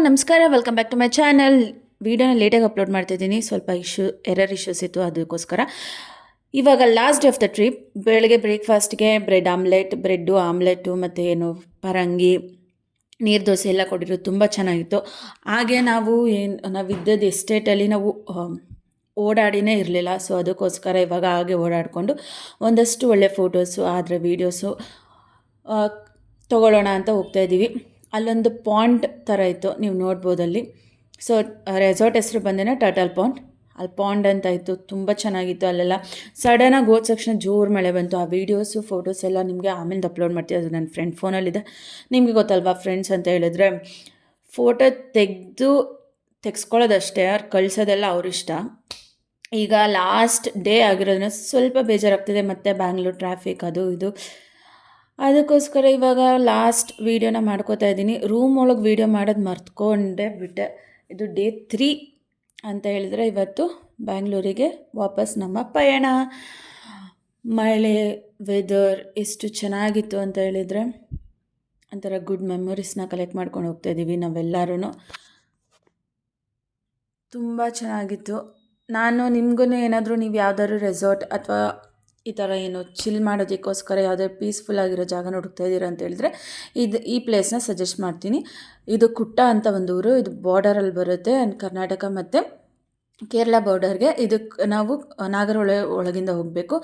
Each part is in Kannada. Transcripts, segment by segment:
ನಮಸ್ಕಾರ, welcome back to my channel. ವೀಡಿಯೋನ ಲೇಟಾಗಿ ಅಪ್ಲೋಡ್ ಮಾಡ್ತಿದ್ದೀನಿ, ಸ್ವಲ್ಪ ಎರರ್ ಇಶ್ಯೂಸ್ ಇತ್ತು, ಅದಕ್ಕೋಸ್ಕರ. ಇವಾಗ last day of the trip. ಬೆಳಗ್ಗೆ ಬ್ರೇಕ್ಫಾಸ್ಟ್ಗೆ ಬ್ರೆಡ್ಡು ಆಮ್ಲೆಟು ಮತ್ತು ಪರಂಗಿ, ನೀರು ದೋಸೆ ಎಲ್ಲ ಕೊಟ್ಟಿರೋದು ತುಂಬ ಚೆನ್ನಾಗಿತ್ತು. ಹಾಗೆ ನಾವಿದ್ದದ್ದು ಎಸ್ಟೇಟಲ್ಲಿ ನಾವು ಓಡಾಡಿನೇ ಇರಲಿಲ್ಲ. ಸೊ ಅದಕ್ಕೋಸ್ಕರ ಇವಾಗ ಹಾಗೆ ಓಡಾಡಿಕೊಂಡು ಒಂದಷ್ಟು ಒಳ್ಳೆ ಫೋಟೋಸು ಆದರೆ ವೀಡಿಯೋಸು ತೊಗೊಳ್ಳೋಣ ಅಂತ ಹೋಗ್ತಾಯಿದ್ದೀವಿ. ಅಲ್ಲೊಂದು ಪಾಂಡ್ ಥರ ಇತ್ತು, ನೀವು ನೋಡ್ಬೋದಲ್ಲಿ. ಸೊ ರೆಸಾರ್ಟ್ ಹೆಸರು ಬಂದೇನೆ ಟರ್ಟಲ್ ಪಾಂಡ್. ಅಲ್ಲಿ ಪಾಂಡ್ ಅಂತ ಇತ್ತು, ತುಂಬ ಚೆನ್ನಾಗಿತ್ತು. ಅಲ್ಲೆಲ್ಲ ಸಡನ್ನಾಗಿ ಹೋದ ತಕ್ಷಣ ಜೋರು ಮಳೆ ಬಂತು. ಆ ವೀಡಿಯೋಸು ಫೋಟೋಸ್ ಎಲ್ಲ ನಿಮಗೆ ಆಮೇಲೆ ಅಪ್ಲೋಡ್ ಮಾಡ್ತೀವಿ. ಅದು ನನ್ನ ಫ್ರೆಂಡ್ ಫೋನಲ್ಲಿದೆ. ನಿಮಗೆ ಗೊತ್ತಲ್ವಾ, ಫ್ರೆಂಡ್ಸ್ ಅಂತ ಹೇಳಿದ್ರೆ ಫೋಟೋ ತೆಗೆಸ್ಕೊಳ್ಳೋದಷ್ಟೇ, ಅವ್ರು ಕಳಿಸೋದೆಲ್ಲ ಅವ್ರಿಷ್ಟ. ಈಗ ಲಾಸ್ಟ್ ಡೇ ಆಗಿರೋದ್ರಿಂದ ಸ್ವಲ್ಪ ಬೇಜಾರಾಗ್ತಿದೆ, ಮತ್ತು ಬ್ಯಾಂಗ್ಳೂರು ಟ್ರಾಫಿಕ್ ಅದು ಇದು. ಅದಕ್ಕೋಸ್ಕರ ಇವಾಗ ಲಾಸ್ಟ್ ವೀಡಿಯೋನ ಮಾಡ್ಕೋತಾ ಇದ್ದೀನಿ. ರೂಮ್ ಒಳಗೆ ವೀಡಿಯೋ ಮಾಡೋದು ಮರ್ತ್ಕೊಂಡೆ ಬಿಟ್ಟೆ. ಇದು ಡೇ 3 ಅಂತ ಹೇಳಿದರೆ ಇವತ್ತು ಬ್ಯಾಂಗ್ಳೂರಿಗೆ ವಾಪಸ್ ನಮ್ಮ ಪಯಣ. ಮಳೆ, ವೆದರ್ ಎಷ್ಟು ಚೆನ್ನಾಗಿತ್ತು ಅಂತ ಹೇಳಿದರೆ ಒಂಥರ ಗುಡ್ ಮೆಮೊರೀಸ್ನ ಕಲೆಕ್ಟ್ ಮಾಡ್ಕೊಂಡು ಹೋಗ್ತಾಯಿದ್ದೀವಿ ನಾವೆಲ್ಲರೂ. ತುಂಬ ಚೆನ್ನಾಗಿತ್ತು. ನಾನು ನಿಮಗೂ ಏನಾದರೂ ನೀವು ಯಾವುದಾದ್ರು ರೆಸಾರ್ಟ್ ಅಥವಾ ಈ ಥರ ಚಿಲ್ ಮಾಡೋದಕ್ಕೋಸ್ಕರ ಯಾವುದಾದ್ರು ಪೀಸ್ಫುಲ್ ಆಗಿರೋ ಜಾಗನ ಹುಡುಕ್ತಾ ಇದ್ದೀರಾ ಅಂತ ಹೇಳಿದ್ರೆ ಈ ಪ್ಲೇಸ್ನ ಸಜೆಸ್ಟ್ ಮಾಡ್ತೀನಿ. ಇದು ಕುಟ್ಟ ಅಂತ ಒಂದು ಊರು. ಇದು ಬಾರ್ಡರಲ್ಲಿ ಬರುತ್ತೆ, ಕರ್ನಾಟಕ ಮತ್ತು ಕೇರಳ ಬಾರ್ಡರ್ಗೆ. ಇದಕ್ಕೆ ನಾವು ನಾಗರಹೊಳೆ ಒಳಗಿಂದ ಹೋಗಬೇಕು.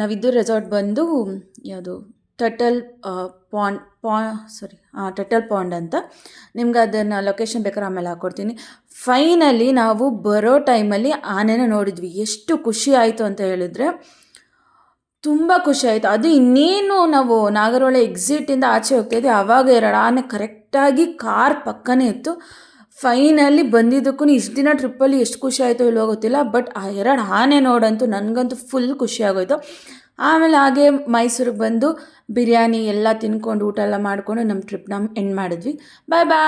ನಾವಿದ್ದು ರೆಸಾರ್ಟ್ ಬಂದು ಯಾವುದು ಟರ್ಟಲ್ ಪಾಂಡ್ ಅಂತ. ನಿಮ್ಗೆ ಅದನ್ನು ಲೊಕೇಶನ್ ಬೇಕಾದ್ರೆ ಆಮೇಲೆ ಹಾಕ್ಕೊಡ್ತೀನಿ. ಫೈನಲಿ ನಾವು ಬರೋ ಟೈಮಲ್ಲಿ ಆನೆನ ನೋಡಿದ್ವಿ. ಎಷ್ಟು ಖುಷಿ ಆಯಿತು ಅಂತ ಹೇಳಿದರೆ ತುಂಬ ಖುಷಿ ಆಯಿತು. ಅದು ಇನ್ನೇನು ನಾವು ನಾಗರಹೊಳೆ ಎಕ್ಸಿಟಿಂದ ಆಚೆ ಹೋಗ್ತಾಯಿದ್ವಿ, ಆವಾಗ 2 ಆನೆ ಕರೆಕ್ಟಾಗಿ ಕಾರ್ ಪಕ್ಕನೇ ಇತ್ತು. ಫೈನಲಿ ಬಂದಿದ್ದಕ್ಕೂ ಇಷ್ಟು ದಿನ ಟ್ರಿಪ್ಪಲ್ಲಿ ಎಷ್ಟು ಖುಷಿ ಆಯಿತು ಇಲ್ಲೋ ಗೊತ್ತಿಲ್ಲ, ಬಟ್ ಆ 2 ಆನೆ ನೋಡಂತೂ ನನಗಂತೂ ಫುಲ್ ಖುಷಿ ಆಗೋಯ್ತು. ಆಮೇಲೆ ಹಾಗೆ ಮೈಸೂರಿಗೆ ಬಂದು ಬಿರಿಯಾನಿ ಎಲ್ಲ ತಿನ್ಕೊಂಡು ಊಟ ಎಲ್ಲ ಮಾಡಿಕೊಂಡು ನಮ್ಮ ಟ್ರಿಪ್ನ ಎಂಡ್ ಮಾಡಿದ್ವಿ. ಬಾಯ್ ಬಾಯ್.